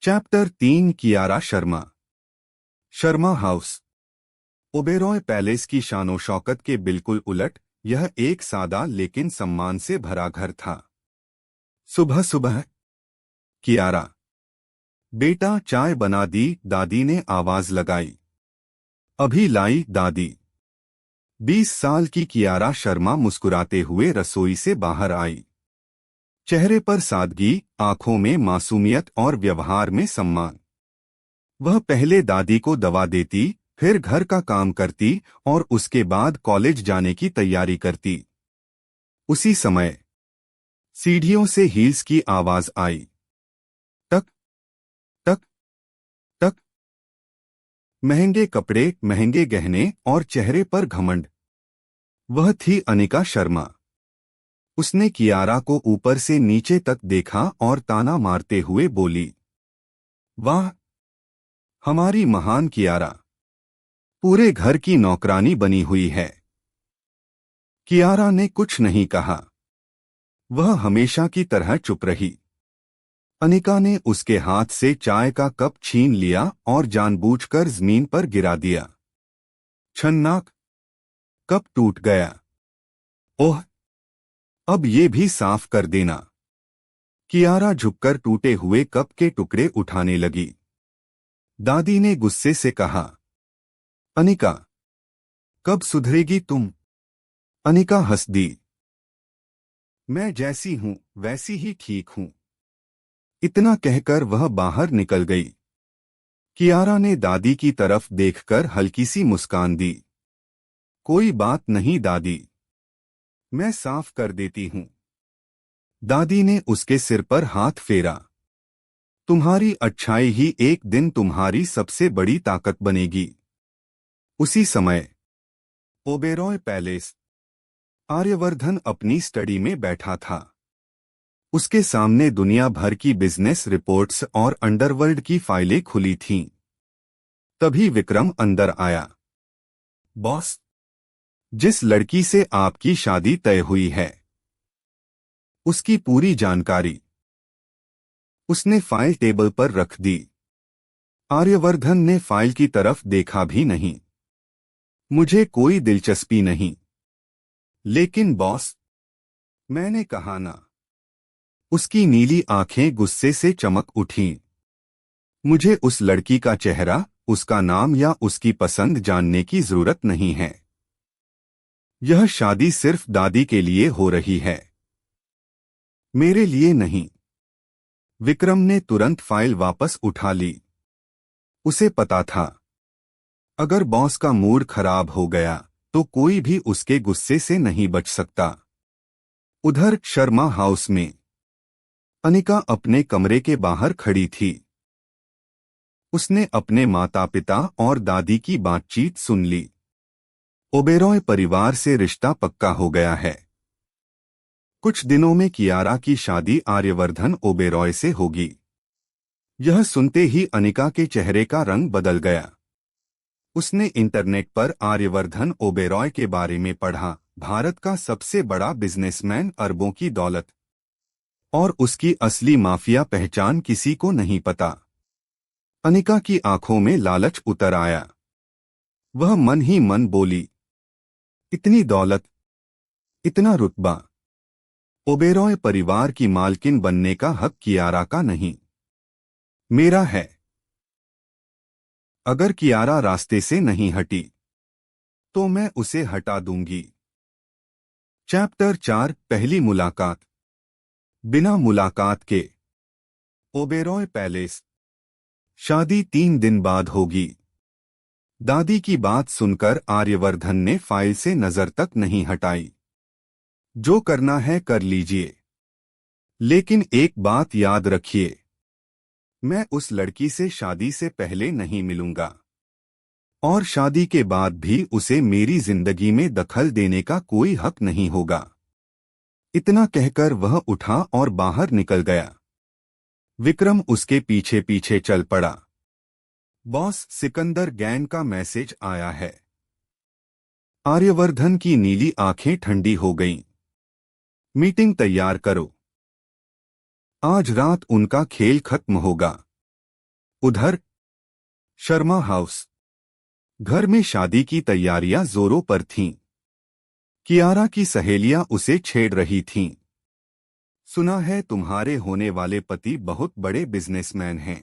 Chapter 3 Kiara Sharma. Sharma house. Oberoi palace की शानो शौकत के बिल्कुल उलट यह एक सादा लेकिन सम्मान से भरा घर था। सुबह सुबह कियारा, बेटा चाय बना दी, दादी ने आवाज लगाई। अभी लाई दादी। 20 साल की कियारा शर्मा मुस्कुराते हुए रसोई से बाहर आई। चेहरे पर सादगी, आंखों में मासूमियत और व्यवहार में सम्मान। वह पहले दादी को दवा देती, फिर घर का काम करती और उसके बाद कॉलेज जाने की तैयारी करती। उसी समय सीढ़ियों से हील्स की आवाज आई। टक टक टक। महंगे कपड़े, महंगे गहने और चेहरे पर घमंड। वह थी अनिका शर्मा। उसने कियारा को ऊपर से नीचे तक देखा और ताना मारते हुए बोली, वाह, हमारी महान कियारा पूरे घर की नौकरानी बनी हुई है। कियारा ने कुछ नहीं कहा। वह हमेशा की तरह चुप रही। अनिका ने उसके हाथ से चाय का कप छीन लिया और जानबूझकर जमीन पर गिरा दिया। छन्नाक। कप टूट गया। ओह, अब ये भी साफ कर देना। कियारा झुककर टूटे हुए कप के टुकड़े उठाने लगी। दादी ने गुस्से से कहा, अनिका, कब सुधरेगी तुम? अनिका हंस दी। मैं जैसी हूं वैसी ही ठीक हूं। इतना कहकर वह बाहर निकल गई। कियारा ने दादी की तरफ देखकर हल्की सी मुस्कान दी। कोई बात नहीं दादी, मैं साफ कर देती हूं। दादी ने उसके सिर पर हाथ फेरा। तुम्हारी अच्छाई ही एक दिन तुम्हारी सबसे बड़ी ताकत बनेगी। उसी समय ओबेरॉय पैलेस। आर्यवर्धन अपनी स्टडी में बैठा था। उसके सामने दुनिया भर की बिजनेस रिपोर्ट्स और अंडरवर्ल्ड की फाइलें खुली थीं। तभी विक्रम अंदर आया। बॉस, जिस लड़की से आपकी शादी तय हुई है, उसकी पूरी जानकारी। उसने फाइल टेबल पर रख दी। आर्यवर्धन ने फाइल की तरफ देखा भी नहीं। मुझे कोई दिलचस्पी नहीं। लेकिन बॉस, मैंने कहा ना। उसकी नीली आंखें गुस्से से चमक उठीं। मुझे उस लड़की का चेहरा, उसका नाम या उसकी पसंद जानने की जरूरत नहीं है। यह शादी सिर्फ दादी के लिए हो रही है, मेरे लिए नहीं। विक्रम ने तुरंत फाइल वापस उठा ली। उसे पता था, अगर बॉस का मूड खराब हो गया तो कोई भी उसके गुस्से से नहीं बच सकता। उधर शर्मा हाउस में अनिका अपने कमरे के बाहर खड़ी थी। उसने अपने माता पिता और दादी की बातचीत सुन ली। ओबेरॉय परिवार से रिश्ता पक्का हो गया है। कुछ दिनों में कियारा की शादी आर्यवर्धन ओबेरॉय से होगी। यह सुनते ही अनिका के चेहरे का रंग बदल गया। उसने इंटरनेट पर आर्यवर्धन ओबेरॉय के बारे में पढ़ा। भारत का सबसे बड़ा बिजनेसमैन, अरबों की दौलत। और उसकी असली माफिया पहचान किसी को नहीं पता। अनिका की आंखों में लालच उतर आया। वह मन ही मन बोली, इतनी दौलत, इतना रुतबा। ओबेरॉय परिवार की मालकिन बनने का हक कियारा का नहीं, मेरा है। अगर कियारा रास्ते से नहीं हटी तो मैं उसे हटा दूंगी। चैप्टर 4 पहली मुलाकात। बिना मुलाकात के ओबेरॉय पैलेस। शादी 3 दिन बाद होगी। दादी की बात सुनकर आर्यवर्धन ने फाइल से नजर तक नहीं हटाई। जो करना है कर लीजिए, लेकिन एक बात याद रखिए, मैं उस लड़की से शादी से पहले नहीं मिलूंगा और शादी के बाद भी उसे मेरी जिंदगी में दखल देने का कोई हक नहीं होगा। इतना कहकर वह उठा और बाहर निकल गया। विक्रम उसके पीछे पीछे चल पड़ा। बॉस, सिकंदर गैंग का मैसेज आया है। आर्यवर्धन की नीली आंखें ठंडी हो गईं। मीटिंग तैयार करो। आज रात उनका खेल खत्म होगा। उधर शर्मा हाउस। घर में शादी की तैयारियां जोरों पर थीं। कियारा की सहेलियां उसे छेड़ रही थीं। सुना है तुम्हारे होने वाले पति बहुत बड़े बिजनेसमैन हैं।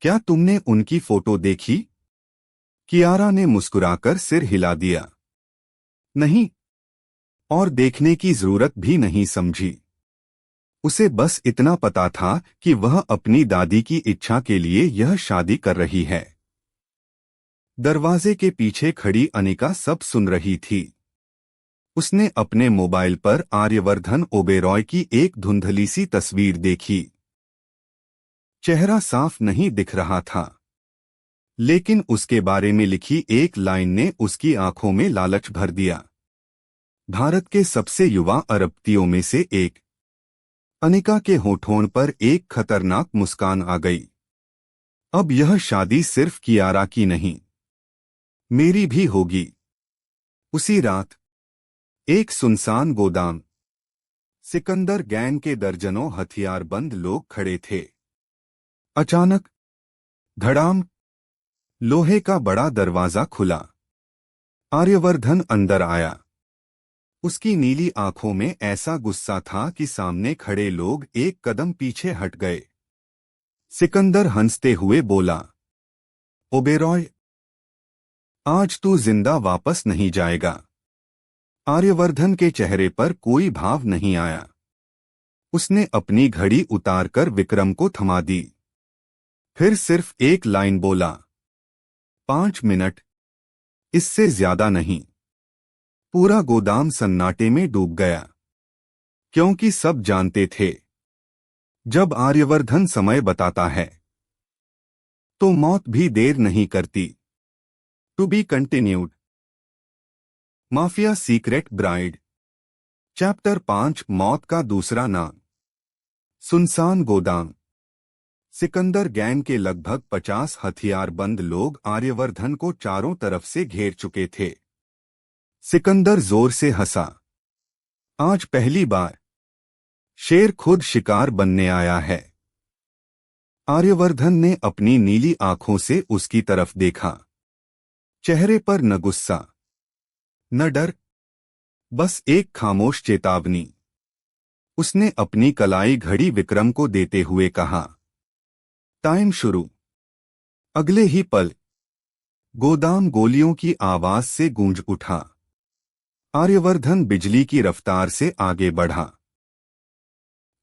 क्या तुमने उनकी फोटो देखी? कियारा ने मुस्कुराकर सिर हिला दिया। नहीं, और देखने की जरूरत भी नहीं समझी। उसे बस इतना पता था कि वह अपनी दादी की इच्छा के लिए यह शादी कर रही है। दरवाजे के पीछे खड़ी अनिका सब सुन रही थी। उसने अपने मोबाइल पर आर्यवर्धन ओबेरॉय की एक धुंधली सी तस्वीर देखी। चेहरा साफ नहीं दिख रहा था, लेकिन उसके बारे में लिखी एक लाइन ने उसकी आंखों में लालच भर दिया। भारत के सबसे युवा अरबपतियों में से एक। अनिका के होठों पर एक खतरनाक मुस्कान आ गई। अब यह शादी सिर्फ कियारा की नहीं, मेरी भी होगी। उसी रात एक सुनसान गोदाम। सिकंदर गैंग के दर्जनों हथियारबंद लोग खड़े थे। अचानक धड़ाम, लोहे का बड़ा दरवाजा खुला। आर्यवर्धन अंदर आया। उसकी नीली आंखों में ऐसा गुस्सा था कि सामने खड़े लोग एक कदम पीछे हट गए। सिकंदर हंसते हुए बोला, ओबेरॉय, आज तू जिंदा वापस नहीं जाएगा। आर्यवर्धन के चेहरे पर कोई भाव नहीं आया। उसने अपनी घड़ी उतारकर विक्रम को थमा दी। फिर सिर्फ एक लाइन बोला, 5 मिनट, इससे ज्यादा नहीं। पूरा गोदाम सन्नाटे में डूब गया, क्योंकि सब जानते थे, जब आर्यवर्धन समय बताता है तो मौत भी देर नहीं करती। To be continued. Mafia secret bride, chapter 5, मौत का दूसरा नाम। सुनसान गोदाम। सिकंदर गैंग के लगभग 50 हथियारबंद लोग आर्यवर्धन को चारों तरफ से घेर चुके थे। सिकंदर जोर से हंसा। आज पहली बार शेर खुद शिकार बनने आया है। आर्यवर्धन ने अपनी नीली आंखों से उसकी तरफ देखा। चेहरे पर न गुस्सा, न डर, बस एक खामोश चेतावनी। उसने अपनी कलाई घड़ी विक्रम को देते हुए कहा, टाइम शुरू। अगले ही पल गोदाम गोलियों की आवाज से गूंज उठा। आर्यवर्धन बिजली की रफ्तार से आगे बढ़ा।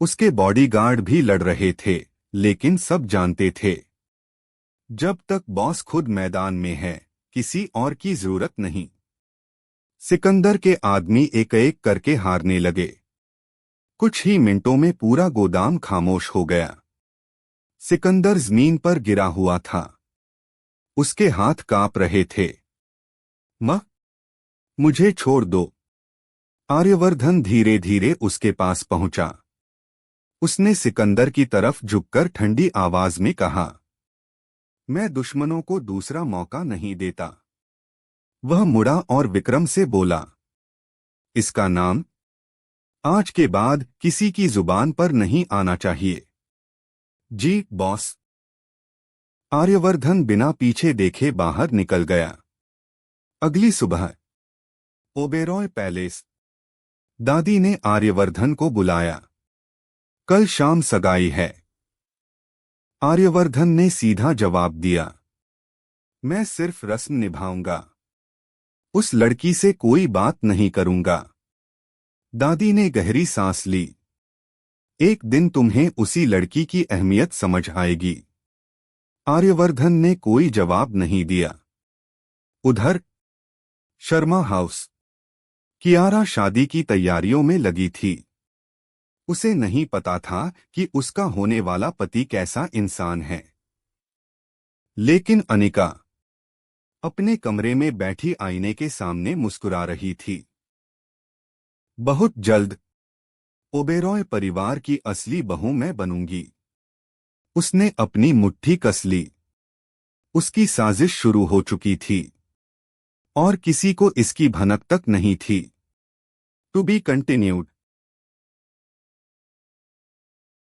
उसके बॉडीगार्ड भी लड़ रहे थे, लेकिन सब जानते थे, जब तक बॉस खुद मैदान में है, किसी और की जरूरत नहीं। सिकंदर के आदमी एक एक करके हारने लगे। कुछ ही मिनटों में पूरा गोदाम खामोश हो गया। सिकंदर जमीन पर गिरा हुआ था। उसके हाथ कांप रहे थे। मुझे छोड़ दो। आर्यवर्धन धीरे धीरे उसके पास पहुंचा। उसने सिकंदर की तरफ झुककर ठंडी आवाज में कहा, मैं दुश्मनों को दूसरा मौका नहीं देता। वह मुड़ा और विक्रम से बोला, इसका नाम आज के बाद किसी की जुबान पर नहीं आना चाहिए। जी बॉस। आर्यवर्धन बिना पीछे देखे बाहर निकल गया। अगली सुबह ओबेरॉय पैलेस। दादी ने आर्यवर्धन को बुलाया। कल शाम सगाई है। आर्यवर्धन ने सीधा जवाब दिया, मैं सिर्फ रस्म निभाऊंगा, उस लड़की से कोई बात नहीं करूंगा। दादी ने गहरी सांस ली। एक दिन तुम्हें उसी लड़की की अहमियत समझ आएगी। आर्यवर्धन ने कोई जवाब नहीं दिया। उधर शर्मा हाउस। कियारा शादी की तैयारियों में लगी थी। उसे नहीं पता था कि उसका होने वाला पति कैसा इंसान है। लेकिन अनिका अपने कमरे में बैठी आईने के सामने मुस्कुरा रही थी। बहुत जल्द ओबेरॉय परिवार की असली बहू मैं बनूंगी। उसने अपनी मुट्ठी कस ली। उसकी साजिश शुरू हो चुकी थी और किसी को इसकी भनक तक नहीं थी। To be continued.